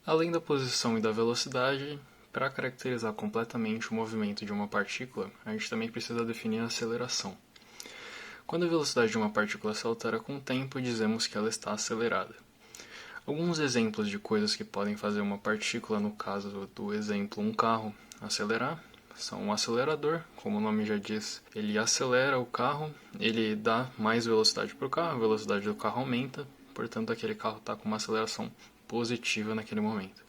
Além da posição e da velocidade, para caracterizar completamente o movimento de uma partícula, a gente também precisa definir a aceleração. Quando a velocidade de uma partícula se altera com o tempo, dizemos que ela está acelerada. Alguns exemplos de coisas que podem fazer uma partícula, no caso do exemplo um carro, acelerar, são um acelerador, como o nome já diz, ele acelera o carro, ele dá mais velocidade para o carro, a velocidade do carro aumenta, portanto aquele carro está com uma aceleração positiva naquele momento.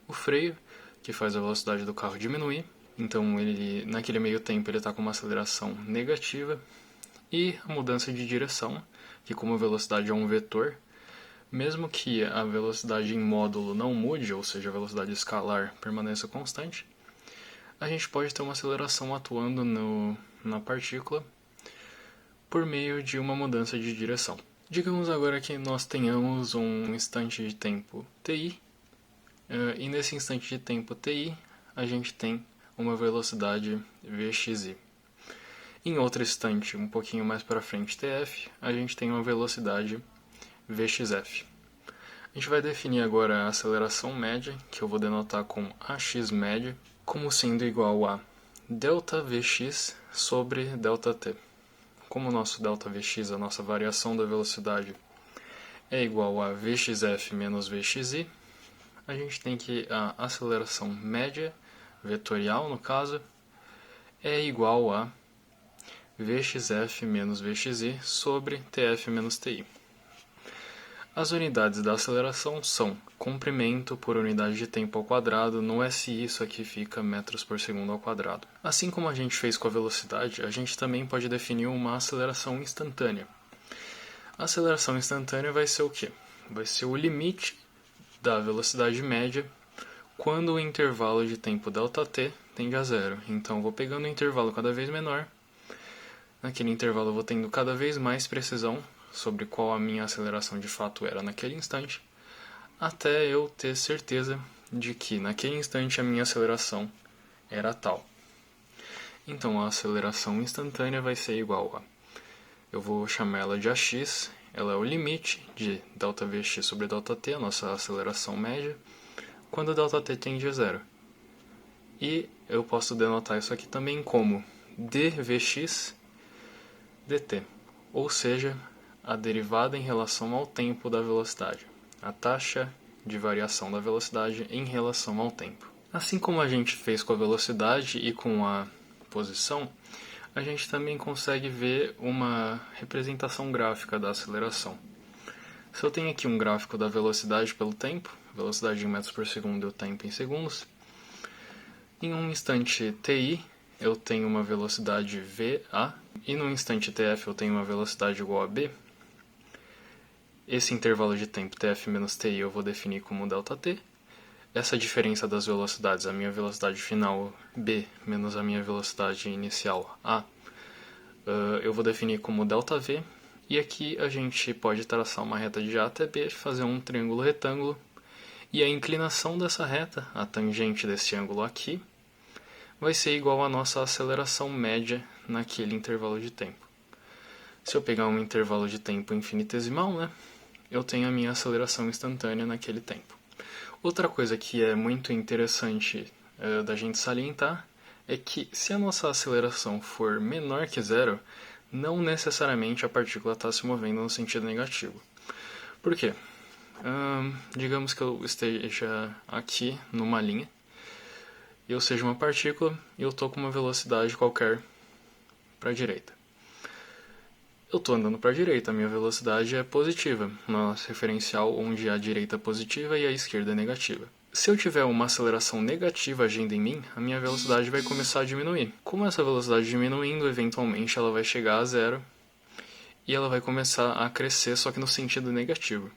O freio, que faz a velocidade do carro diminuir, então ele naquele meio tempo ele está com uma aceleração negativa, e a mudança de direção, que como a velocidade é um vetor, mesmo que a velocidade em módulo não mude, ou seja, a velocidade escalar permaneça constante, a gente pode ter uma aceleração atuando na partícula por meio de uma mudança de direção. Digamos agora que nós tenhamos um instante de tempo ti, e nesse instante de tempo ti a gente tem uma velocidade vxi. Em outro instante, um pouquinho mais para frente tf, a gente tem uma velocidade vxf. A gente vai definir agora a aceleração média, que eu vou denotar com ax média, como sendo igual a delta Vx sobre delta t. Como o nosso delta Vx, a nossa variação da velocidade, é igual a Vxf menos Vxi, a gente tem que a aceleração média, vetorial no caso, é igual a Vxf menos Vxi sobre Tf menos Ti. As unidades da aceleração são comprimento por unidade de tempo ao quadrado, no SI isso aqui fica metros por segundo ao quadrado. Assim como a gente fez com a velocidade, a gente também pode definir uma aceleração instantânea. A aceleração instantânea vai ser o quê? Vai ser o limite da velocidade média quando o intervalo de tempo ΔT tende a zero. Então eu vou pegando um intervalo cada vez menor, naquele intervalo eu vou tendo cada vez mais precisão sobre qual a minha aceleração de fato era naquele instante, até eu ter certeza de que naquele instante a minha aceleração era tal. Então a aceleração instantânea vai ser igual a, eu vou chamar ela de AX, ela é o limite de ΔVx sobre ΔT, a nossa aceleração média, quando ΔT tende a zero. E eu posso denotar isso aqui também como dVx dt, ou seja, a derivada em relação ao tempo da velocidade, a taxa de variação da velocidade em relação ao tempo. Assim como a gente fez com a velocidade e com a posição, a gente também consegue ver uma representação gráfica da aceleração. Se eu tenho aqui um gráfico da velocidade pelo tempo, velocidade em metros por segundo e o tempo em segundos, em um instante ti eu tenho uma velocidade va, e no instante tf eu tenho uma velocidade igual a b. Esse intervalo de tempo tf menos ti eu vou definir como ΔT. Essa diferença das velocidades, a minha velocidade final b menos a minha velocidade inicial a, eu vou definir como ΔV. E aqui a gente pode traçar uma reta de A até B, fazer um triângulo retângulo. E a inclinação dessa reta, a tangente desse ângulo aqui, vai ser igual à nossa aceleração média naquele intervalo de tempo. Se eu pegar um intervalo de tempo infinitesimal, eu tenho a minha aceleração instantânea naquele tempo. Outra coisa que é muito interessante da gente salientar é que se a nossa aceleração for menor que zero, não necessariamente a partícula está se movendo no sentido negativo. Por quê? Digamos que eu esteja aqui numa linha, eu seja uma partícula e eu estou com uma velocidade qualquer para a direita. Eu estou andando para a direita, a minha velocidade é positiva, nosso referencial onde a direita é positiva e a esquerda é negativa. Se eu tiver uma aceleração negativa agindo em mim, a minha velocidade vai começar a diminuir. Como essa velocidade diminuindo, eventualmente ela vai chegar a zero e ela vai começar a crescer, só que no sentido negativo.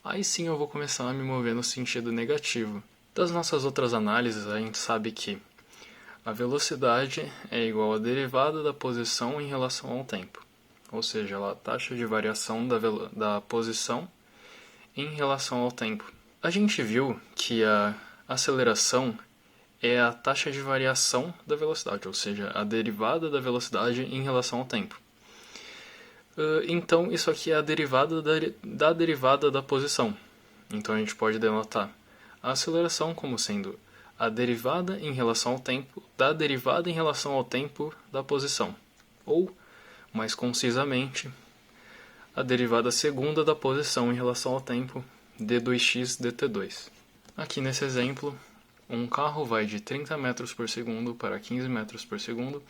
Aí sim eu vou começar a me mover no sentido negativo. Das nossas outras análises, a gente sabe que a velocidade é igual à derivada da posição em relação ao tempo. Ou seja, a taxa de variação da posição em relação ao tempo. A gente viu que a aceleração é a taxa de variação da velocidade, ou seja, a derivada da velocidade em relação ao tempo. Então, isso aqui é a derivada da derivada da posição. Então, a gente pode denotar a aceleração como sendo a derivada em relação ao tempo da derivada em relação ao tempo da posição, ou, mais concisamente, a derivada segunda da posição em relação ao tempo d2x dt2. Aqui nesse exemplo, um carro vai de 30 metros por segundo para 15 metros por segundo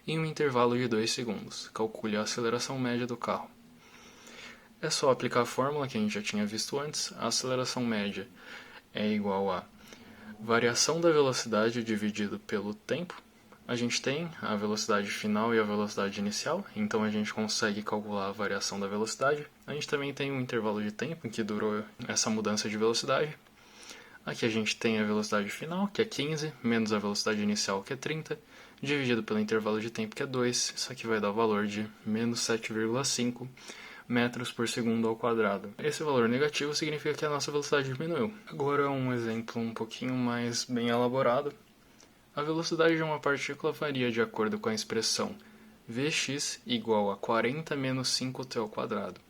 em um intervalo de 2 segundos. Calcule a aceleração média do carro. É só aplicar a fórmula que a gente já tinha visto antes. A aceleração média é igual a variação da velocidade dividido pelo tempo. A gente tem a velocidade final e a velocidade inicial, então a gente consegue calcular a variação da velocidade. A gente também tem um intervalo de tempo em que durou essa mudança de velocidade. Aqui a gente tem a velocidade final, que é 15, menos a velocidade inicial, que é 30, dividido pelo intervalo de tempo, que é 2. Isso aqui vai dar o valor de menos 7,5 metros por segundo ao quadrado. Esse valor negativo significa que a nossa velocidade diminuiu. Agora um exemplo um pouquinho mais bem elaborado. A velocidade de uma partícula varia de acordo com a expressão Vx igual a 40 menos 5t ao quadrado.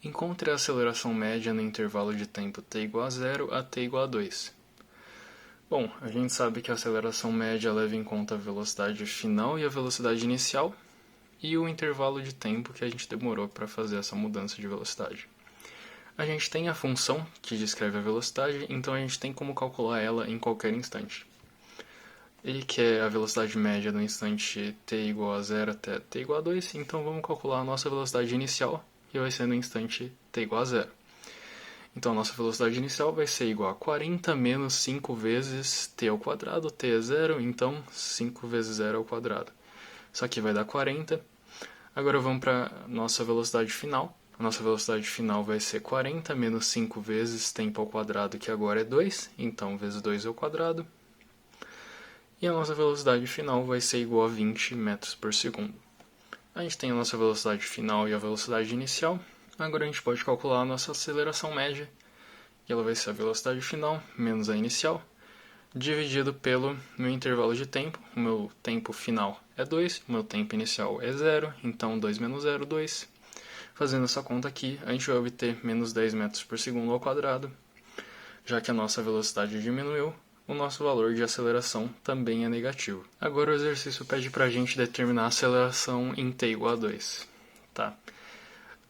Encontre a aceleração média no intervalo de tempo t igual a 0 a t igual a 2. Bom, a gente sabe que a aceleração média leva em conta a velocidade final e a velocidade inicial, e o intervalo de tempo que a gente demorou para fazer essa mudança de velocidade. A gente tem a função que descreve a velocidade, então a gente tem como calcular ela em qualquer instante. Ele quer a velocidade média no instante t igual a 0 até t igual a 2, então vamos calcular a nossa velocidade inicial, que vai ser no instante t igual a 0. Então a nossa velocidade inicial vai ser igual a 40 menos 5 vezes t ao quadrado, t é 0, então 5 vezes 0 ao quadrado. Isso aqui vai dar 40. Agora vamos para a nossa velocidade final. A nossa velocidade final vai ser 40 menos 5 vezes tempo ao quadrado, que agora é 2, então vezes 2 ao quadrado. E a nossa velocidade final vai ser igual a 20 metros por segundo. A gente tem a nossa velocidade final e a velocidade inicial. Agora a gente pode calcular a nossa aceleração média, que ela vai ser a velocidade final menos a inicial, dividido pelo meu intervalo de tempo. O meu tempo final é 2, o meu tempo inicial é 0, então 2 menos 0, 2. Fazendo essa conta aqui, a gente vai obter menos 10 metros por segundo ao quadrado. Já que a nossa velocidade diminuiu, o nosso valor de aceleração também é negativo. Agora o exercício pede para a gente determinar a aceleração em t igual a 2. Tá.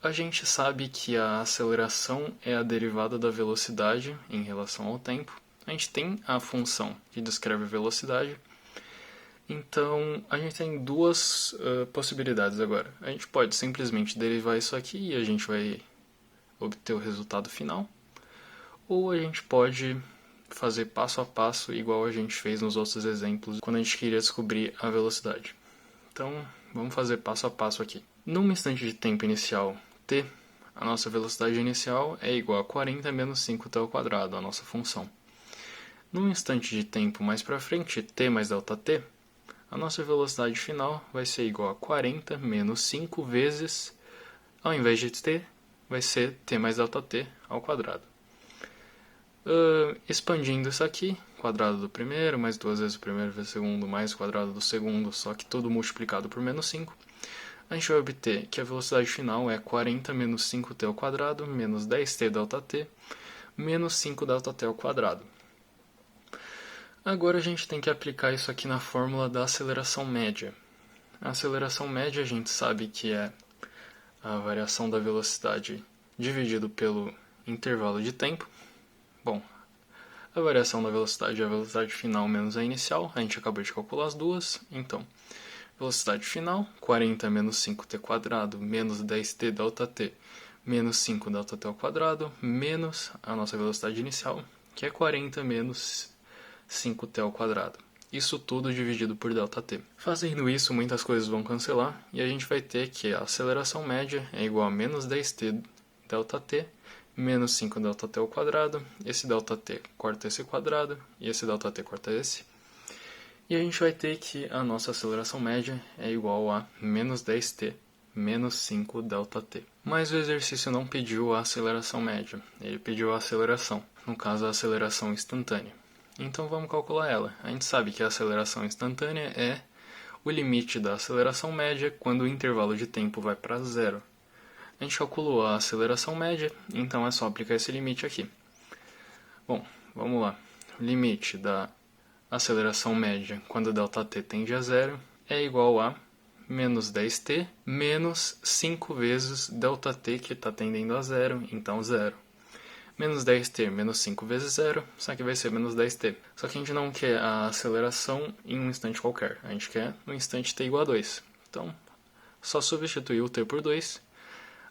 A gente sabe que a aceleração é a derivada da velocidade em relação ao tempo. A gente tem a função que descreve a velocidade. Então, a gente tem duas possibilidades agora. A gente pode simplesmente derivar isso aqui e a gente vai obter o resultado final. Ou a gente pode fazer passo a passo, igual a gente fez nos outros exemplos, quando a gente queria descobrir a velocidade. Então, vamos fazer passo a passo aqui. Num instante de tempo inicial t, a nossa velocidade inicial é igual a 40 menos 5t ao quadrado, a nossa função. Num instante de tempo mais para frente, t mais ΔT, a nossa velocidade final vai ser igual a 40 menos 5 vezes, ao invés de t, vai ser t mais ΔT ao quadrado. Expandindo isso aqui, quadrado do primeiro, mais 2 vezes o primeiro vezes o segundo, mais o quadrado do segundo, só que tudo multiplicado por menos 5, a gente vai obter que a velocidade final é 40 menos 5t ao quadrado, menos 10t ΔT, menos 5 ΔT ao quadrado. Agora a gente tem que aplicar isso aqui na fórmula da aceleração média. A aceleração média a gente sabe que é a variação da velocidade dividido pelo intervalo de tempo. Bom, a variação da velocidade é a velocidade final menos a inicial, a gente acabou de calcular as duas, então, velocidade final, 40 menos 5t quadrado, menos 10t ΔT, menos 5 ΔT ao quadrado, menos a nossa velocidade inicial, que é 40 menos 5t ao quadrado. Isso tudo dividido por ΔT. Fazendo isso, muitas coisas vão cancelar, e a gente vai ter que a aceleração média é igual a menos 10t ΔT, menos 5 ΔT ao quadrado, esse ΔT corta esse quadrado, e esse ΔT corta esse. E a gente vai ter que a nossa aceleração média é igual a menos 10t, menos 5 ΔT. Mas o exercício não pediu a aceleração média, ele pediu a aceleração, no caso a aceleração instantânea. Então vamos calcular ela. A gente sabe que a aceleração instantânea é o limite da aceleração média quando o intervalo de tempo vai para zero. A gente calculou a aceleração média, então é só aplicar esse limite aqui. Bom, vamos lá. O limite da aceleração média quando ΔT tende a zero é igual a menos 10t menos 5 vezes ΔT que está tendendo a zero, então zero. Menos 10t menos 5 vezes zero, só que vai ser menos 10t. Só que a gente não quer a aceleração em um instante qualquer, a gente quer no instante t igual a 2. Então, só substituir o t por 2.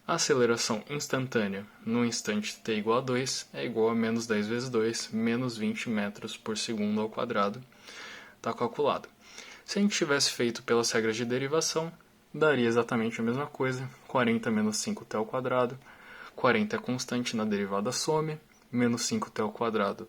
A aceleração instantânea no instante t igual a 2 é igual a menos 10 vezes 2, menos 20 metros por segundo ao quadrado. Está calculado. Se a gente tivesse feito pelas regras de derivação, daria exatamente a mesma coisa, 40 menos 5t ao quadrado, 40 é constante na derivada some, menos 5t ao quadrado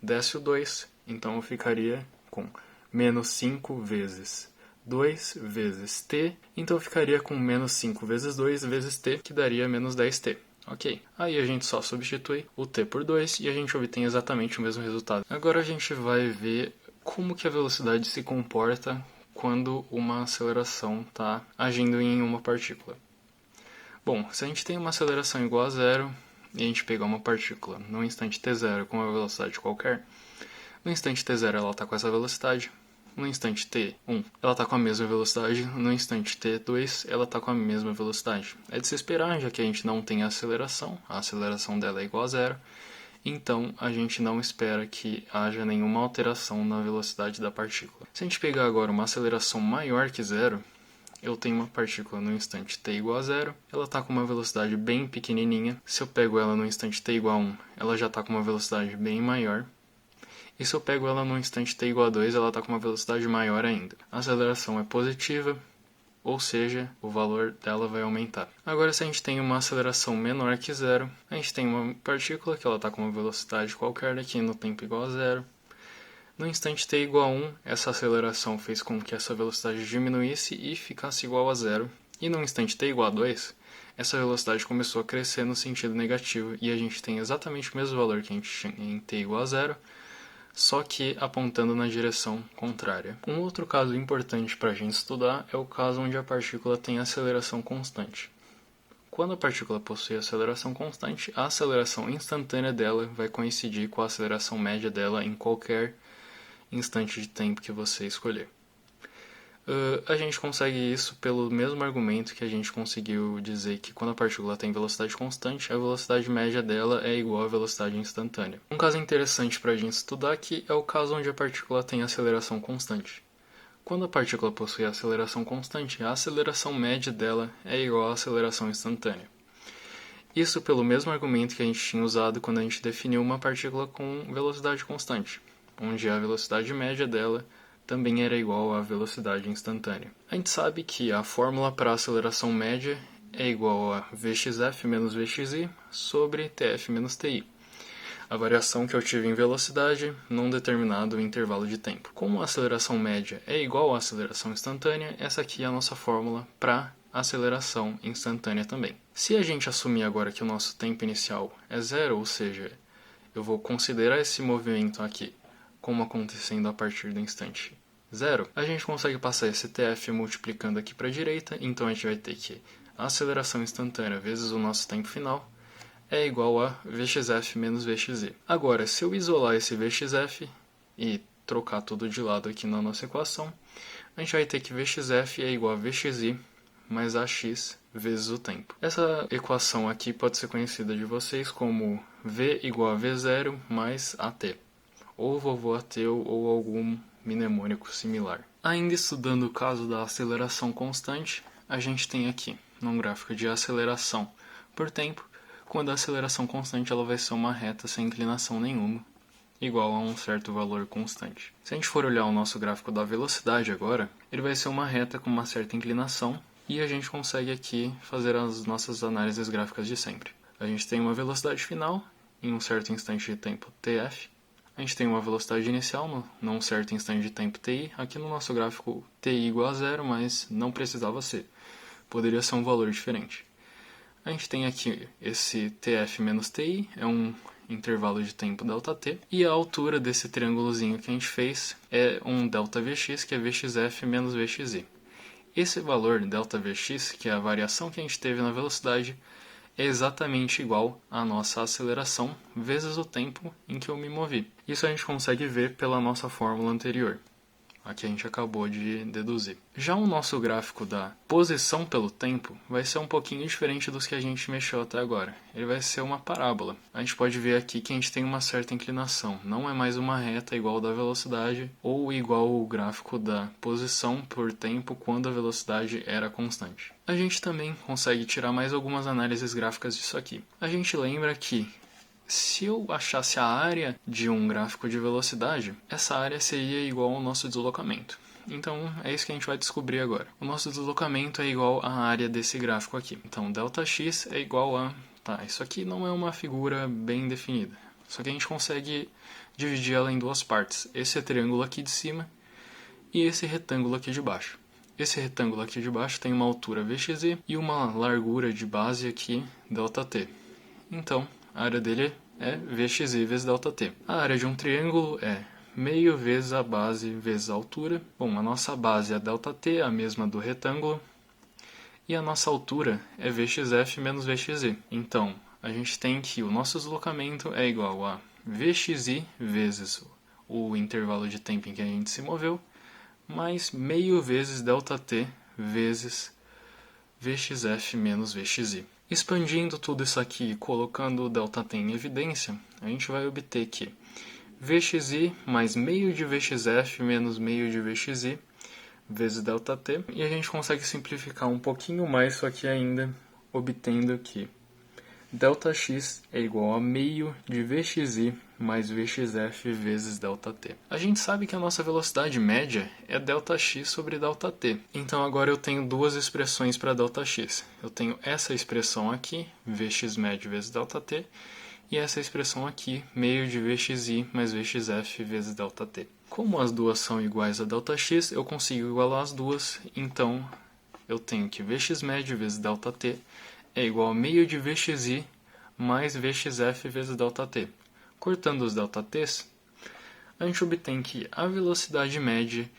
desce o 2, então eu ficaria com menos 5 vezes 2 vezes t, então eu ficaria com menos 5 vezes 2 vezes t, que daria menos 10t. Ok, aí a gente só substitui o t por 2 e a gente obtém exatamente o mesmo resultado. Agora a gente vai ver como que a velocidade se comporta quando uma aceleração está agindo em uma partícula. Bom, se a gente tem uma aceleração igual a zero e a gente pegar uma partícula no instante t0 com uma velocidade qualquer, no instante t0 ela está com essa velocidade, no instante t1 ela está com a mesma velocidade, no instante t2 ela está com a mesma velocidade. É de se esperar, já que a gente não tem a aceleração dela é igual a zero, então a gente não espera que haja nenhuma alteração na velocidade da partícula. Se a gente pegar agora uma aceleração maior que zero, eu tenho uma partícula no instante t igual a zero, ela está com uma velocidade bem pequenininha. Se eu pego ela no instante t igual a 1, ela já está com uma velocidade bem maior. E se eu pego ela no instante t igual a 2, ela está com uma velocidade maior ainda. A aceleração é positiva, ou seja, o valor dela vai aumentar. Agora, se a gente tem uma aceleração menor que zero, a gente tem uma partícula que ela está com uma velocidade qualquer daqui no tempo igual a zero. No instante t igual a 1, essa aceleração fez com que essa velocidade diminuísse e ficasse igual a zero. E no instante t igual a 2, essa velocidade começou a crescer no sentido negativo e a gente tem exatamente o mesmo valor que a gente tinha em t igual a zero, só que apontando na direção contrária. Um outro caso importante para a gente estudar é o caso onde a partícula tem aceleração constante. Quando a partícula possui aceleração constante, a aceleração instantânea dela vai coincidir com a aceleração média dela em qualquer instante de tempo que você escolher. A gente consegue isso pelo mesmo argumento que a gente conseguiu dizer que quando a partícula tem velocidade constante, a velocidade média dela é igual à velocidade instantânea. Um caso interessante para a gente estudar aqui é o caso onde a partícula tem aceleração constante. Quando a partícula possui aceleração constante, a aceleração média dela é igual à aceleração instantânea. Isso pelo mesmo argumento que a gente tinha usado quando a gente definiu uma partícula com velocidade constante, onde a velocidade média dela também era igual à velocidade instantânea. A gente sabe que a fórmula para a aceleração média é igual a Vxf menos Vxi sobre Tf menos Ti, a variação que eu tive em velocidade num determinado intervalo de tempo. Como a aceleração média é igual à aceleração instantânea, essa aqui é a nossa fórmula para aceleração instantânea também. Se a gente assumir agora que o nosso tempo inicial é zero, ou seja, eu vou considerar esse movimento aqui como acontecendo a partir do instante zero, a gente consegue passar esse Tf multiplicando aqui para a direita, então a gente vai ter que a aceleração instantânea vezes o nosso tempo final é igual a Vxf menos Vxi. Agora, se eu isolar esse Vxf e trocar tudo de lado aqui na nossa equação, a gente vai ter que Vxf é igual a Vxi mais Ax vezes o tempo. Essa equação aqui pode ser conhecida de vocês como V igual a V0 mais AT, ou vovô ateu ou algum mnemônico similar. Ainda estudando o caso da aceleração constante, a gente tem aqui, num gráfico de aceleração por tempo, quando a aceleração constante ela vai ser uma reta sem inclinação nenhuma, igual a um certo valor constante. Se a gente for olhar o nosso gráfico da velocidade agora, ele vai ser uma reta com uma certa inclinação, e a gente consegue aqui fazer as nossas análises gráficas de sempre. A gente tem uma velocidade final, em um certo instante de tempo tf, a gente tem uma velocidade inicial num certo instante de tempo ti, aqui no nosso gráfico ti igual a zero, mas não precisava ser, poderia ser um valor diferente. A gente tem aqui esse tf menos ti, é um intervalo de tempo ΔT, e a altura desse triângulozinho que a gente fez é um ΔVx, que é Vxf menos Vxi. Esse valor ΔVx, que é a variação que a gente teve na velocidade, é exatamente igual à nossa aceleração vezes o tempo em que eu me movi. Isso a gente consegue ver pela nossa fórmula anterior, a que a gente acabou de deduzir. Já o nosso gráfico da posição pelo tempo vai ser um pouquinho diferente dos que a gente mexeu até agora. Ele vai ser uma parábola. A gente pode ver aqui que a gente tem uma certa inclinação. Não é mais uma reta igual da velocidade ou igual o gráfico da posição por tempo quando a velocidade era constante. A gente também consegue tirar mais algumas análises gráficas disso aqui. A gente lembra que se eu achasse a área de um gráfico de velocidade, essa área seria igual ao nosso deslocamento. Então, é isso que a gente vai descobrir agora. O nosso deslocamento é igual à área desse gráfico aqui. Então, ΔX é igual a... Tá, isso aqui não é uma figura bem definida. Só que a gente consegue dividir ela em duas partes. Esse triângulo aqui de cima e esse retângulo aqui de baixo. Esse retângulo aqui de baixo tem uma altura VXY e uma largura de base aqui, ΔT. Então, a área dele é VXY vezes ΔT. A área de um triângulo é meio vezes a base vezes a altura. Bom, a nossa base é ΔT, a mesma do retângulo. E a nossa altura é VXF menos VXY. Então, a gente tem que o nosso deslocamento é igual a VXY vezes o intervalo de tempo em que a gente se moveu, mais meio vezes ΔT vezes VXF menos VXY. Expandindo tudo isso aqui e colocando o ΔT em evidência, a gente vai obter que VXY mais meio de VXF menos meio de VXY vezes ΔT. E a gente consegue simplificar um pouquinho mais isso aqui ainda, obtendo que ΔX é igual a meio de VXY mais VXF vezes ΔT. A gente sabe que a nossa velocidade média é ΔX sobre ΔT. Então agora eu tenho duas expressões para ΔX. Eu tenho essa expressão aqui, Vx médio vezes ΔT, e essa expressão aqui, meio de VXY mais VXF vezes ΔT. Como as duas são iguais a ΔX, eu consigo igualar as duas, então eu tenho que Vx médio vezes ΔT é igual a meio de VXY mais VXF vezes ΔT. Cortando os ΔTs, a gente obtém que a velocidade média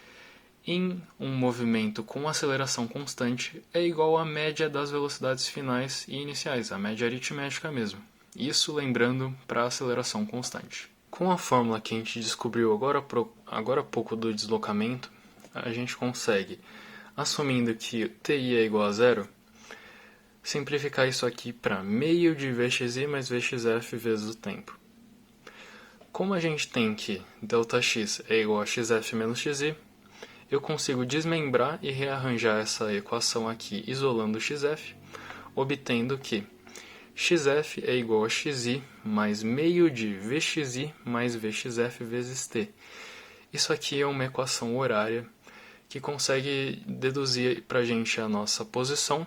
em um movimento com aceleração constante é igual à média das velocidades finais e iniciais, a média aritmética mesmo. Isso lembrando para a aceleração constante. Com a fórmula que a gente descobriu agora há pouco do deslocamento, a gente consegue, assumindo que TI é igual a zero, simplificar isso aqui para meio de Vxy mais Vxf vezes o tempo. Como a gente tem que ΔX é igual a xf menos xy, eu consigo desmembrar e rearranjar essa equação aqui isolando o xf, obtendo que xf é igual a xy mais meio de Vxy mais Vxf vezes t. Isso aqui é uma equação horária que consegue deduzir para a gente a nossa posição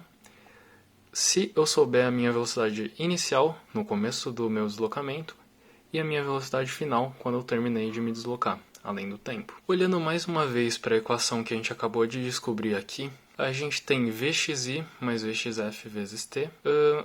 se eu souber a minha velocidade inicial, no começo do meu deslocamento, e a minha velocidade final, quando eu terminei de me deslocar, além do tempo. Olhando mais uma vez para a equação que a gente acabou de descobrir aqui, a gente tem Vxy mais Vxf vezes t.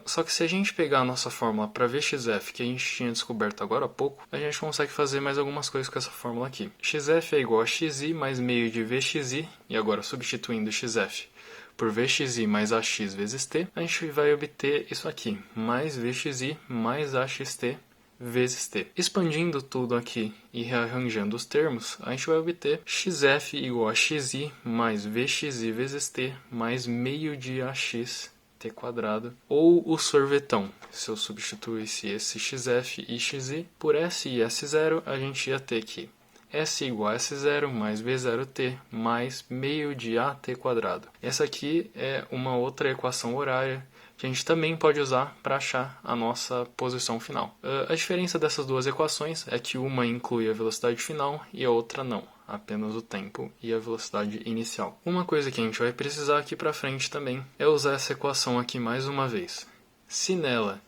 Só que se a gente pegar a nossa fórmula para Vxf, que a gente tinha descoberto agora há pouco, a gente consegue fazer mais algumas coisas com essa fórmula aqui. Xf é igual a xy mais meio de Vxy, e agora substituindo xf por Vxy mais ax vezes t, a gente vai obter isso aqui, mais Vxy mais axt vezes t. Expandindo tudo aqui e rearranjando os termos, a gente vai obter xf igual a xy mais Vxy vezes t mais meio de ax t quadrado, ou o sorvetão. Se eu substituísse esse xf e xy por s e s0, a gente ia ter que S igual a S0 mais V0t mais meio de AT quadrado. Essa aqui é uma outra equação horária que a gente também pode usar para achar a nossa posição final. A diferença dessas duas equações é que uma inclui a velocidade final e a outra não, apenas o tempo e a velocidade inicial. Uma coisa que a gente vai precisar aqui para frente também é usar essa equação aqui mais uma vez. Se nela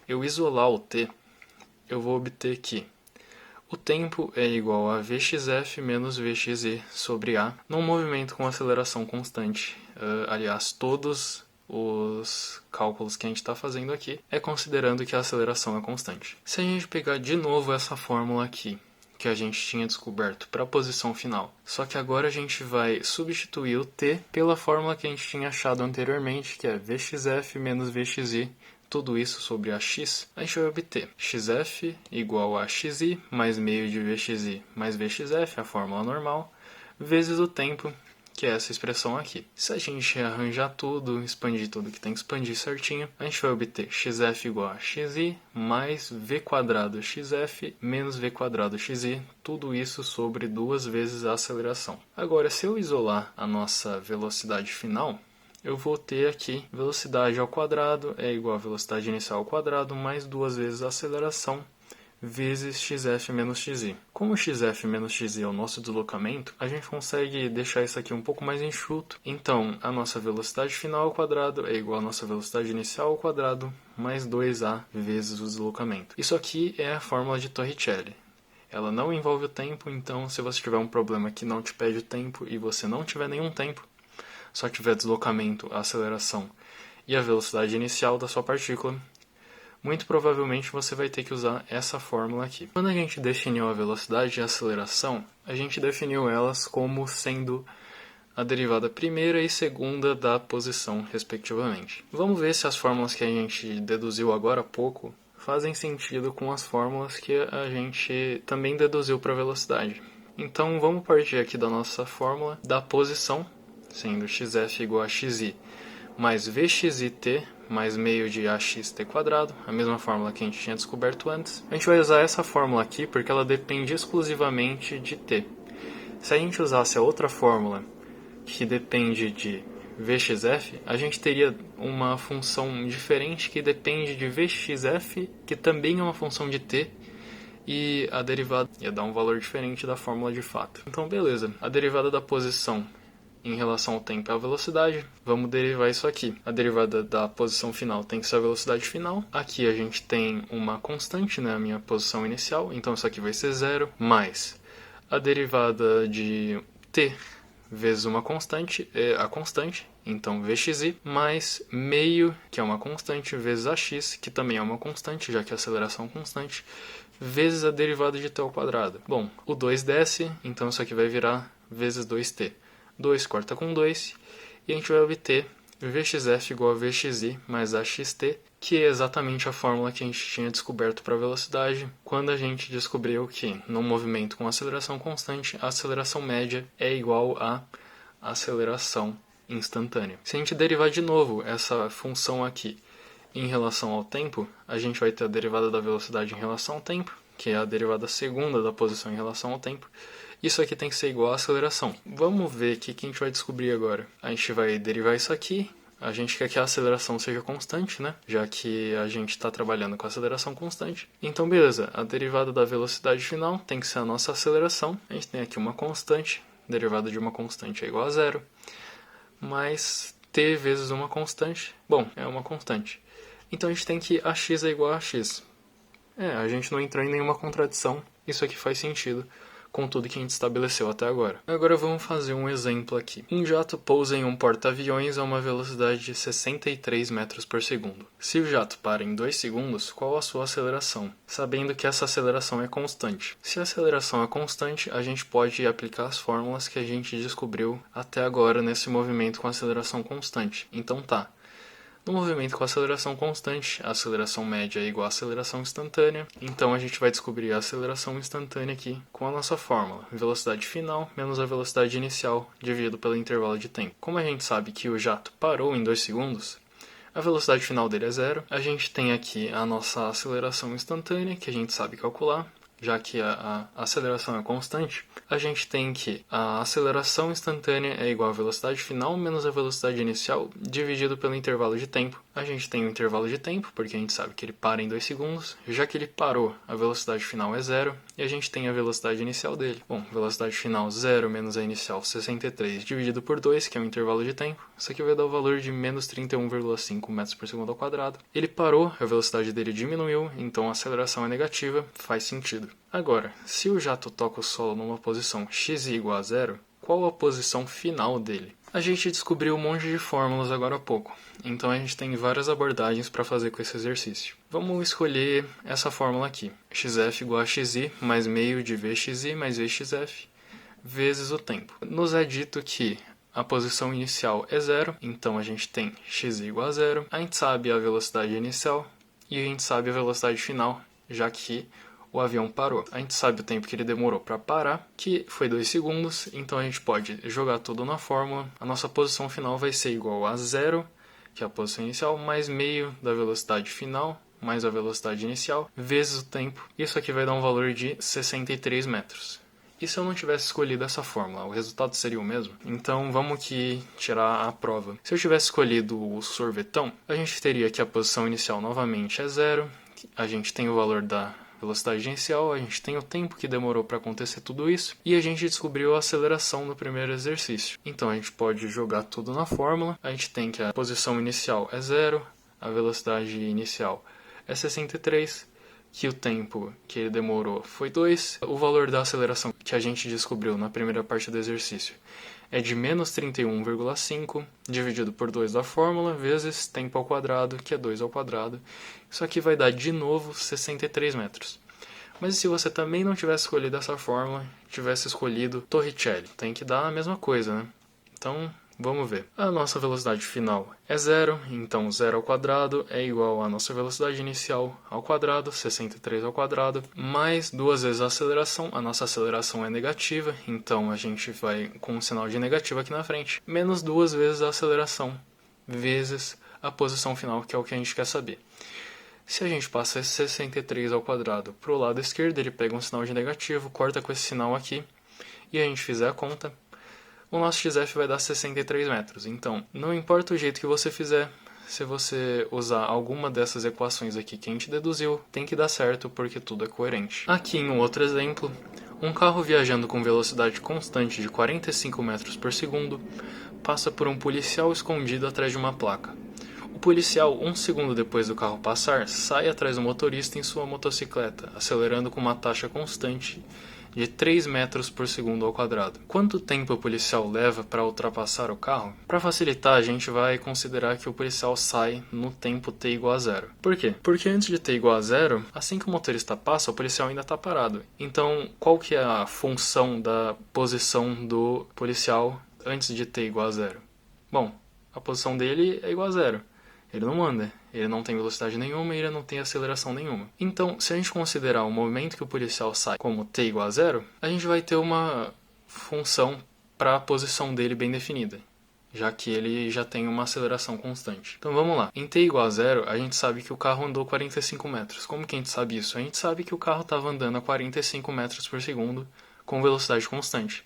eu isolar o t, eu vou obter que o tempo é igual a Vxf menos Vxy sobre A num movimento com aceleração constante. Aliás, todos os cálculos que a gente está fazendo aqui é considerando que a aceleração é constante. Se a gente pegar de novo essa fórmula aqui, que a gente tinha descoberto para a posição final, só que agora a gente vai substituir o t pela fórmula que a gente tinha achado anteriormente, que é Vxf menos Vxy tudo isso sobre AX, a gente vai obter xf igual a xi mais meio de vxi mais vxf, a fórmula normal, vezes o tempo, que é essa expressão aqui. Se a gente arranjar tudo, expandir tudo que tem que expandir certinho, a gente vai obter xf igual a xi mais v quadrado xf menos v quadrado xi, tudo isso sobre 2 vezes a aceleração. Agora, se eu isolar a nossa velocidade final, eu vou ter aqui velocidade ao quadrado é igual a velocidade inicial ao quadrado mais 2 vezes a aceleração vezes xf menos xi. Como xf menos xi é o nosso deslocamento, a gente consegue deixar isso aqui um pouco mais enxuto. Então, a nossa velocidade final ao quadrado é igual a nossa velocidade inicial ao quadrado mais 2a vezes o deslocamento. Isso aqui é a fórmula de Torricelli. Ela não envolve o tempo, então se você tiver um problema que não te pede o tempo e você não tiver nenhum tempo, só tiver deslocamento, a aceleração e a velocidade inicial da sua partícula, muito provavelmente você vai ter que usar essa fórmula aqui. Quando a gente definiu a velocidade e a aceleração, a gente definiu elas como sendo a derivada primeira e segunda da posição, respectivamente. Vamos ver se as fórmulas que a gente deduziu agora há pouco fazem sentido com as fórmulas que a gente também deduziu para a velocidade. Então vamos partir aqui da nossa fórmula da posição, sendo xf igual a xi mais vxt mais meio de axt quadrado, a mesma fórmula que a gente tinha descoberto antes. A gente vai usar essa fórmula aqui porque ela depende exclusivamente de t. Se a gente usasse a outra fórmula, que depende de vxf, a gente teria uma função diferente que depende de vxf, que também é uma função de t, e a derivada ia dar um valor diferente da fórmula de fato. Então, beleza. A derivada da posição em relação ao tempo é a velocidade. Vamos derivar isso aqui. A derivada da posição final tem que ser a velocidade final. Aqui a gente tem uma constante, né, a minha posição inicial. Então isso aqui vai ser 0, mais a derivada de t vezes uma constante, é a constante, então vxi, mais meio, que é uma constante, vezes ax, que também é uma constante, já que a aceleração é constante, vezes a derivada de t ao quadrado. Bom, o 2 desce, então isso aqui vai virar vezes 2t. 2 corta com 2, e a gente vai obter vxf igual a vxi mais axt, que é exatamente a fórmula que a gente tinha descoberto para a velocidade, quando a gente descobriu que, num movimento com aceleração constante, a aceleração média é igual à aceleração instantânea. Se a gente derivar de novo essa função aqui em relação ao tempo, a gente vai ter a derivada da velocidade em relação ao tempo, que é a derivada segunda da posição em relação ao tempo. Isso aqui tem que ser igual à aceleração. Vamos ver o que a gente vai descobrir agora. A gente vai derivar isso aqui. A gente quer que a aceleração seja constante, né? Já que a gente está trabalhando com a aceleração constante. Então, beleza. A derivada da velocidade final tem que ser a nossa aceleração. A gente tem aqui uma constante. Derivada de uma constante é igual a 0. Mais t vezes uma constante. Bom, é uma constante. Então, a gente tem que ax é igual a x. A gente não entrou em nenhuma contradição. Isso aqui faz sentido com tudo que a gente estabeleceu até agora. Agora vamos fazer um exemplo aqui. Um jato pousa em um porta-aviões a uma velocidade de 63 metros por segundo. Se o jato para em 2 segundos, qual a sua aceleração? Sabendo que essa aceleração é constante. Se a aceleração é constante, a gente pode aplicar as fórmulas que a gente descobriu até agora nesse movimento com aceleração constante. Então tá. No movimento com aceleração constante, a aceleração média é igual à aceleração instantânea, então a gente vai descobrir a aceleração instantânea aqui com a nossa fórmula, velocidade final menos a velocidade inicial dividido pelo intervalo de tempo. Como a gente sabe que o jato parou em 2 segundos, a velocidade final dele é 0, a gente tem aqui a nossa aceleração instantânea, que a gente sabe calcular, já que a aceleração é constante, a gente tem que a aceleração instantânea é igual à velocidade final menos a velocidade inicial dividido pelo intervalo de tempo. A gente tem o intervalo de tempo, porque a gente sabe que ele para em 2 segundos. Já que ele parou, a velocidade final é 0 e a gente tem a velocidade inicial dele. Bom, velocidade final 0 menos a inicial 63 dividido por 2, que é o intervalo de tempo. Isso aqui vai dar o valor de menos 31,5 metros por segundo ao quadrado. Ele parou, a velocidade dele diminuiu, então a aceleração é negativa, faz sentido. Agora, se o jato toca o solo numa posição x igual a 0, qual a posição final dele? A gente descobriu um monte de fórmulas agora há pouco, então a gente tem várias abordagens para fazer com esse exercício. Vamos escolher essa fórmula aqui, xf igual a xi mais meio de vxi mais vxf vezes o tempo. Nos é dito que a posição inicial é 0, então a gente tem x igual a 0. A gente sabe a velocidade inicial e a gente sabe a velocidade final, já que o avião parou. A gente sabe o tempo que ele demorou para parar, que foi 2 segundos, então a gente pode jogar tudo na fórmula. A nossa posição final vai ser igual a 0, que é a posição inicial, mais meio da velocidade final, mais a velocidade inicial, vezes o tempo. Isso aqui vai dar um valor de 63 metros. E se eu não tivesse escolhido essa fórmula, o resultado seria o mesmo? Então vamos aqui tirar a prova. Se eu tivesse escolhido o sorvetão, a gente teria que a posição inicial novamente é 0, a gente tem o valor da velocidade inicial, a gente tem o tempo que demorou para acontecer tudo isso, e a gente descobriu a aceleração no primeiro exercício. Então a gente pode jogar tudo na fórmula, a gente tem que a posição inicial é 0, a velocidade inicial é 63, que o tempo que ele demorou foi 2, o valor da aceleração que a gente descobriu na primeira parte do exercício é de menos 31,5 dividido por 2 da fórmula, vezes tempo ao quadrado, que é 2 ao quadrado. Isso aqui vai dar de novo 63 metros. Mas e se você também não tivesse escolhido essa fórmula, tivesse escolhido Torricelli? Tem que dar a mesma coisa, né? Então, vamos ver. A nossa velocidade final é 0, então 0 ao quadrado é igual à nossa velocidade inicial ao quadrado, 63 ao quadrado, mais 2 vezes a aceleração. A nossa aceleração é negativa, então a gente vai com um sinal de negativo aqui na frente, menos 2 vezes a aceleração, vezes a posição final, que é o que a gente quer saber. Se a gente passa esse 63 ao quadrado para o lado esquerdo, ele pega um sinal de negativo, corta com esse sinal aqui, e a gente fizer a conta, o nosso XF vai dar 63 metros. Então, não importa o jeito que você fizer, se você usar alguma dessas equações aqui que a gente deduziu, tem que dar certo porque tudo é coerente. Aqui em um outro exemplo, um carro viajando com velocidade constante de 45 metros por segundo passa por um policial escondido atrás de uma placa. O policial, 1 segundo depois do carro passar, sai atrás do motorista em sua motocicleta, acelerando com uma taxa constante de 3 metros por segundo ao quadrado. Quanto tempo o policial leva para ultrapassar o carro? Para facilitar, a gente vai considerar que o policial sai no tempo t igual a 0. Por quê? Porque antes de t igual a 0, assim que o motorista passa, o policial ainda está parado. Então, qual que é a função da posição do policial antes de t igual a 0? Bom, a posição dele é igual a 0. Ele não anda, ele não tem velocidade nenhuma e ele não tem aceleração nenhuma. Então, se a gente considerar o momento que o policial sai como t igual a 0, a gente vai ter uma função para a posição dele bem definida, já que ele já tem uma aceleração constante. Então vamos lá, em t igual a 0, a gente sabe que o carro andou 45 metros. Como que a gente sabe isso? A gente sabe que o carro estava andando a 45 metros por segundo com velocidade constante.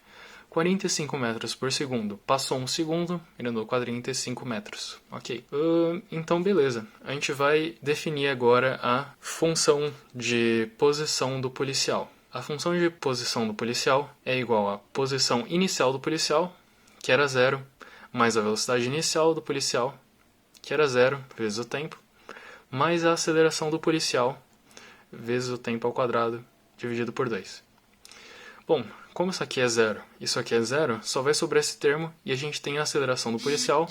45 metros por segundo. Passou 1 segundo, ele andou 45 metros. Ok. Então, beleza. A gente vai definir agora a função de posição do policial. A função de posição do policial é igual à posição inicial do policial, que era 0, mais a velocidade inicial do policial, que era 0, vezes o tempo, mais a aceleração do policial, vezes o tempo ao quadrado, dividido por 2. Bom, como isso aqui é 0, isso aqui é 0, só vai sobrar esse termo e a gente tem a aceleração do policial.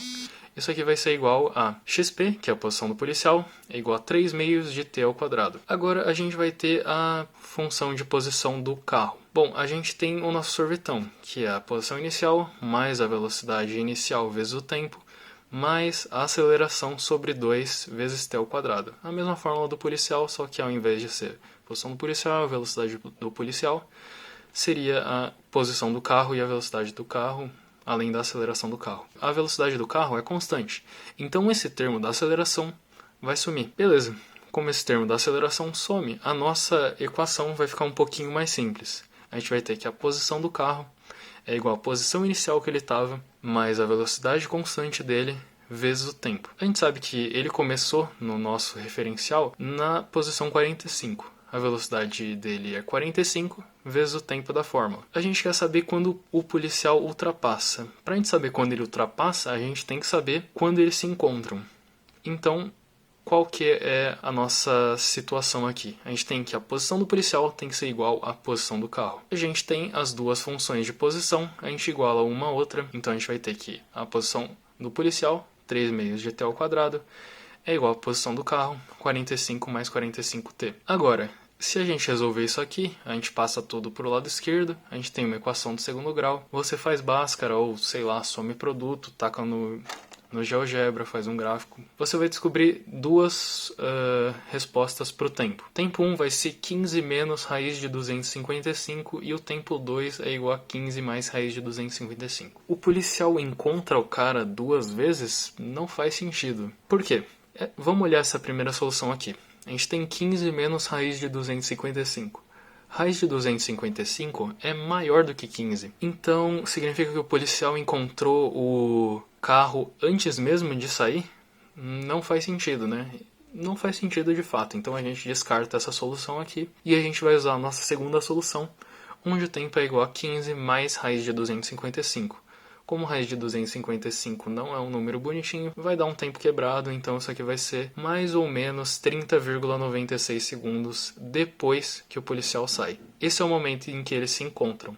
Isso aqui vai ser igual a xp, que é a posição do policial, é igual a 3 meios de t ao quadrado. Agora a gente vai ter a função de posição do carro. Bom, a gente tem o nosso sorvetão, que é a posição inicial, mais a velocidade inicial vezes o tempo, mais a aceleração sobre 2 vezes t ao quadrado. A mesma fórmula do policial, só que ao invés de ser a posição do policial, a velocidade do policial, seria a posição do carro e a velocidade do carro, além da aceleração do carro. A velocidade do carro é constante, então esse termo da aceleração vai sumir. Beleza, como esse termo da aceleração some, a nossa equação vai ficar um pouquinho mais simples. A gente vai ter que a posição do carro é igual à posição inicial que ele estava, mais a velocidade constante dele, vezes o tempo. A gente sabe que ele começou no nosso referencial na posição 45. A velocidade dele é 45 vezes o tempo da fórmula. A gente quer saber quando o policial ultrapassa. Para a gente saber quando ele ultrapassa, a gente tem que saber quando eles se encontram. Então, qual que é a nossa situação aqui? A gente tem que a posição do policial tem que ser igual à posição do carro. A gente tem as duas funções de posição, a gente iguala uma a outra. Então a gente vai ter que a posição do policial, 3 meios de t ao quadrado, é igual à posição do carro, 45 mais 45t. Agora, Se a gente resolver isso aqui, a gente passa tudo para o lado esquerdo, a gente tem uma equação do segundo grau, você faz Bhaskara ou, sei lá, some produto, taca no GeoGebra, faz um gráfico. Você vai descobrir duas respostas para o tempo. Tempo 1 vai ser 15 menos raiz de 255 e o tempo 2 é igual a 15 mais raiz de 255. O policial encontra o cara duas vezes? Não faz sentido. Por quê? Vamos olhar essa primeira solução aqui. A gente tem 15 menos raiz de 255. Raiz de 255 é maior do que 15. Então, significa que o policial encontrou o carro antes mesmo de sair? Não faz sentido, né? Não faz sentido de fato. Então a gente descarta essa solução aqui e a gente vai usar a nossa segunda solução, onde o tempo é igual a 15 mais raiz de 255. Como raiz de 255 não é um número bonitinho, vai dar um tempo quebrado, então isso aqui vai ser mais ou menos 30,96 segundos depois que o policial sai. Esse é o momento em que eles se encontram.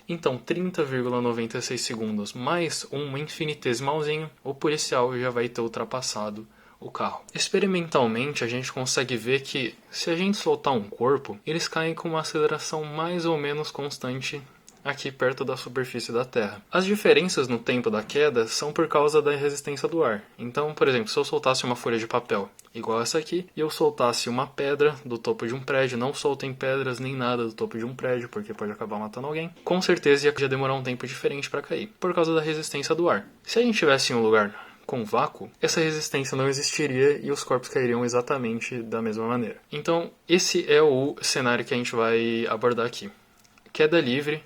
Então, 30,96 segundos mais um infinitesimalzinho, o policial já vai ter ultrapassado o carro. Experimentalmente, a gente consegue ver que se a gente soltar um corpo, eles caem com uma aceleração mais ou menos constante aqui perto da superfície da Terra. As diferenças no tempo da queda são por causa da resistência do ar. Então, por exemplo, se eu soltasse uma folha de papel igual essa aqui, e eu soltasse uma pedra do topo de um prédio, não soltem pedras nem nada do topo de um prédio, porque pode acabar matando alguém, com certeza ia demorar um tempo diferente para cair, por causa da resistência do ar. Se a gente tivesse em um lugar com vácuo, essa resistência não existiria e os corpos cairiam exatamente da mesma maneira. Então, esse é o cenário que a gente vai abordar aqui. Queda livre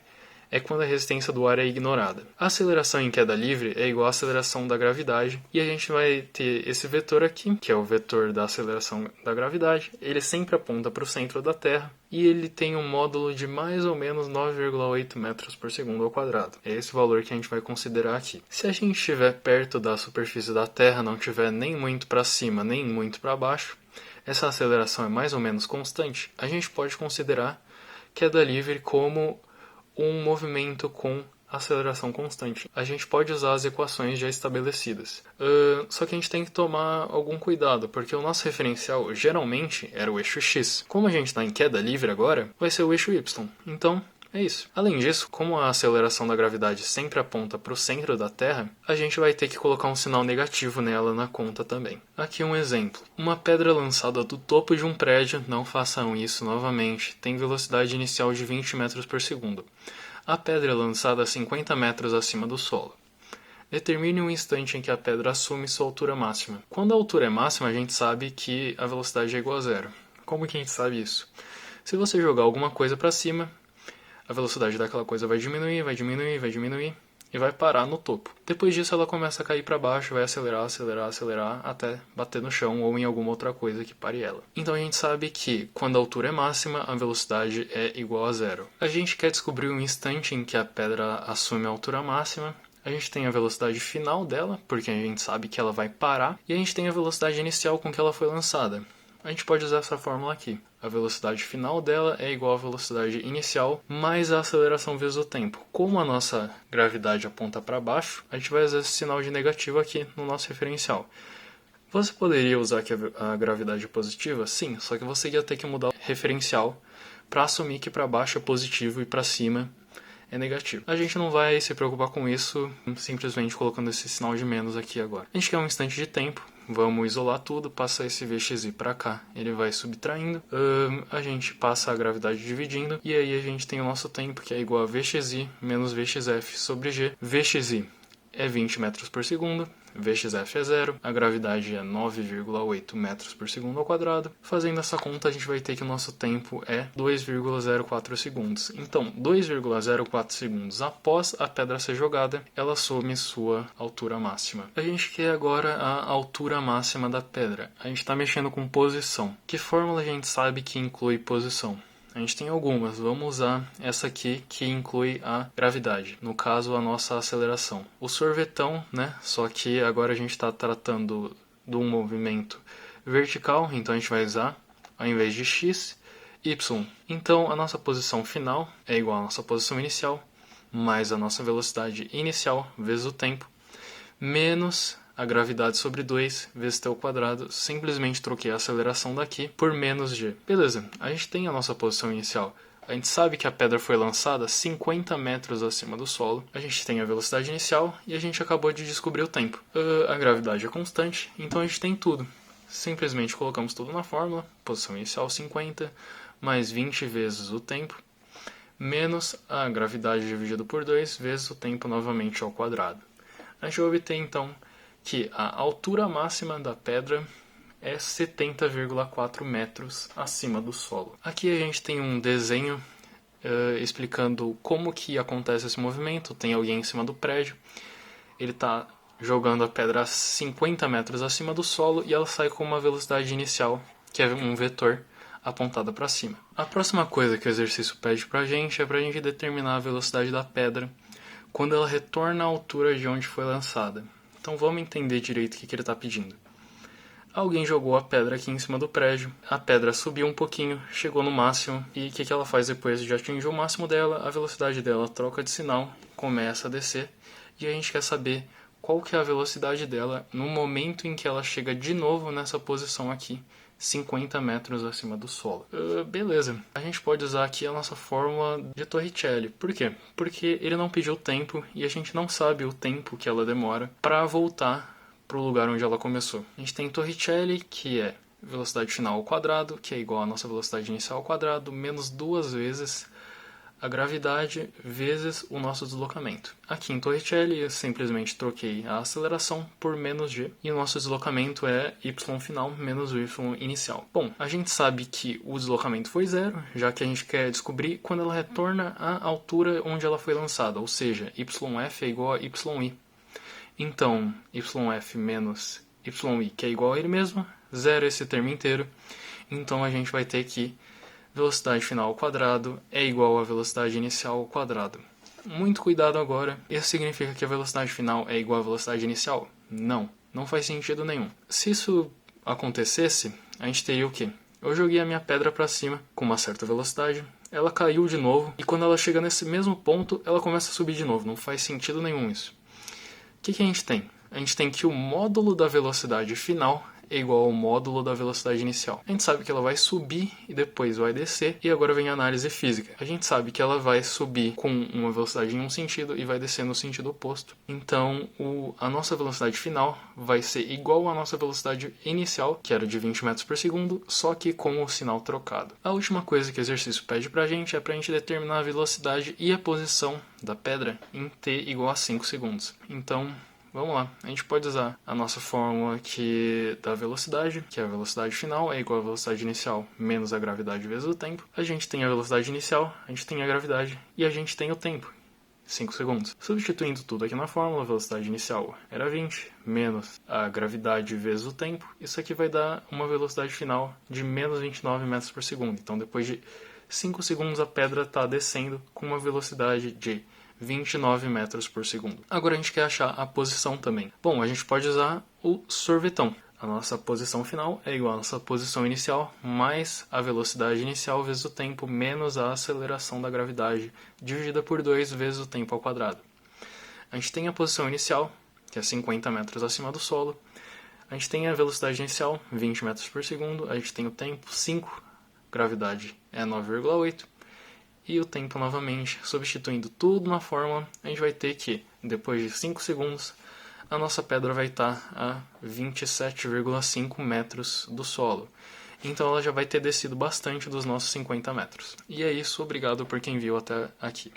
é quando a resistência do ar é ignorada. A aceleração em queda livre é igual à aceleração da gravidade, e a gente vai ter esse vetor aqui, que é o vetor da aceleração da gravidade. Ele sempre aponta para o centro da Terra, e ele tem um módulo de mais ou menos 9,8 metros por segundo ao quadrado. É esse valor que a gente vai considerar aqui. Se a gente estiver perto da superfície da Terra, não estiver nem muito para cima, nem muito para baixo, essa aceleração é mais ou menos constante, a gente pode considerar queda livre como um movimento com aceleração constante. A gente pode usar as equações já estabelecidas. Só que a gente tem que tomar algum cuidado, porque o nosso referencial geralmente era o eixo X. Como a gente está em queda livre agora, vai ser o eixo Y. Então, é isso. Além disso, como a aceleração da gravidade sempre aponta para o centro da Terra, a gente vai ter que colocar um sinal negativo nela na conta também. Aqui um exemplo. Uma pedra lançada do topo de um prédio, não façam isso novamente, tem velocidade inicial de 20 metros por segundo. A pedra é lançada a 50 metros acima do solo. Determine um instante em que a pedra assume sua altura máxima. Quando a altura é máxima, a gente sabe que a velocidade é igual a zero. Como que a gente sabe isso? Se você jogar alguma coisa para cima, a velocidade daquela coisa vai diminuir, vai diminuir, vai diminuir e vai parar no topo. Depois disso ela começa a cair para baixo, vai acelerar, acelerar, acelerar até bater no chão ou em alguma outra coisa que pare ela. Então a gente sabe que quando a altura é máxima, a velocidade é igual a zero. A gente quer descobrir um instante em que a pedra assume a altura máxima. A gente tem a velocidade final dela, porque a gente sabe que ela vai parar, e a gente tem a velocidade inicial com que ela foi lançada. A gente pode usar essa fórmula aqui. A velocidade final dela é igual à velocidade inicial mais a aceleração vezes o tempo. Como a nossa gravidade aponta para baixo, a gente vai usar esse sinal de negativo aqui no nosso referencial. Você poderia usar aqui a gravidade positiva? Sim, só que você ia ter que mudar o referencial para assumir que para baixo é positivo e para cima é negativo. A gente não vai se preocupar com isso simplesmente colocando esse sinal de menos aqui agora. A gente quer um instante de tempo. Vamos isolar tudo, passa esse VXI para cá, ele vai subtraindo, a gente passa a gravidade dividindo, e aí a gente tem o nosso tempo, que é igual a VXI menos VXF sobre G. VXI é 20 metros por segundo, VXF é zero, a gravidade é 9,8 metros por segundo ao quadrado. Fazendo essa conta, a gente vai ter que o nosso tempo é 2,04 segundos. Então, 2,04 segundos após a pedra ser jogada, ela assume sua altura máxima. A gente quer agora a altura máxima da pedra. A gente está mexendo com posição. Que fórmula a gente sabe que inclui posição? A gente tem algumas, vamos usar essa aqui que inclui a gravidade, no caso a nossa aceleração. O sorvetão, né? Só que agora a gente está tratando de um movimento vertical, então a gente vai usar, ao invés de x, y. Então a nossa posição final é igual à nossa posição inicial, mais a nossa velocidade inicial vezes o tempo, menos a gravidade sobre 2 vezes t ao quadrado, simplesmente troquei a aceleração daqui por menos g. Beleza, a gente tem a nossa posição inicial. A gente sabe que a pedra foi lançada 50 metros acima do solo, a gente tem a velocidade inicial e a gente acabou de descobrir o tempo. A gravidade é constante, então a gente tem tudo. Simplesmente colocamos tudo na fórmula, posição inicial 50, mais 20 vezes o tempo, menos a gravidade dividido por 2 vezes o tempo novamente ao quadrado. A gente vai obter então que a altura máxima da pedra é 70,4 metros acima do solo. Aqui a gente tem um desenho explicando como que acontece esse movimento. Tem alguém em cima do prédio, ele está jogando a pedra a 50 metros acima do solo e ela sai com uma velocidade inicial, que é um vetor, apontada para cima. A próxima coisa que o exercício pede para a gente é para a gente determinar a velocidade da pedra quando ela retorna à altura de onde foi lançada. Então vamos entender direito o que ele está pedindo. Alguém jogou a pedra aqui em cima do prédio, a pedra subiu um pouquinho, chegou no máximo, e o que ela faz depois de atingir o máximo dela? A velocidade dela troca de sinal, começa a descer, e a gente quer saber qual que é a velocidade dela no momento em que ela chega de novo nessa posição aqui, 50 metros acima do solo. Beleza, a gente pode usar aqui a nossa fórmula de Torricelli. Por quê? Porque ele não pediu tempo e a gente não sabe o tempo que ela demora para voltar para o lugar onde ela começou. A gente tem Torricelli, que é velocidade final ao quadrado, que é igual à nossa velocidade inicial ao quadrado, menos 2 vezes a gravidade vezes o nosso deslocamento. Aqui em Torricelli eu simplesmente troquei a aceleração por menos g e o nosso deslocamento é y final menos o y inicial. Bom, a gente sabe que o deslocamento foi zero, já que a gente quer descobrir quando ela retorna à altura onde ela foi lançada, ou seja, yf é igual a yi. Então, yf menos yi, que é igual a ele mesmo, zero esse termo inteiro, então a gente vai ter que velocidade final ao quadrado é igual a velocidade inicial ao quadrado. Muito cuidado agora, isso significa que a velocidade final é igual à velocidade inicial? Não, não faz sentido nenhum. Se isso acontecesse, a gente teria o quê? Eu joguei a minha pedra para cima com uma certa velocidade, ela caiu de novo, e quando ela chega nesse mesmo ponto, ela começa a subir de novo. Não faz sentido nenhum isso. O que a gente tem? A gente tem que o módulo da velocidade final é igual ao módulo da velocidade inicial. A gente sabe que ela vai subir e depois vai descer, e agora vem a análise física. A gente sabe que ela vai subir com uma velocidade em um sentido e vai descer no sentido oposto. Então, a nossa velocidade final vai ser igual à nossa velocidade inicial, que era de 20 metros por segundo, só que com o sinal trocado. A última coisa que o exercício pede pra gente é pra gente determinar a velocidade e a posição da pedra em t igual a 5 segundos. Então, vamos lá, a gente pode usar a nossa fórmula aqui da velocidade, que é a velocidade final é igual à velocidade inicial menos a gravidade vezes o tempo. A gente tem a velocidade inicial, a gente tem a gravidade e a gente tem o tempo, 5 segundos. Substituindo tudo aqui na fórmula, a velocidade inicial era 20, menos a gravidade vezes o tempo. Isso aqui vai dar uma velocidade final de menos 29 metros por segundo. Então depois de 5 segundos a pedra está descendo com uma velocidade de 29 metros por segundo. Agora a gente quer achar a posição também. Bom, a gente pode usar o sorvetão. A nossa posição final é igual à nossa posição inicial, mais a velocidade inicial vezes o tempo, menos a aceleração da gravidade, dividida por 2 vezes o tempo ao quadrado. A gente tem a posição inicial, que é 50 metros acima do solo. A gente tem a velocidade inicial, 20 metros por segundo. A gente tem o tempo, 5. Gravidade é 9,8. E o tempo novamente, substituindo tudo na fórmula, a gente vai ter que, depois de 5 segundos, a nossa pedra vai estar a 27,5 metros do solo. Então ela já vai ter descido bastante dos nossos 50 metros. E é isso, obrigado por quem viu até aqui.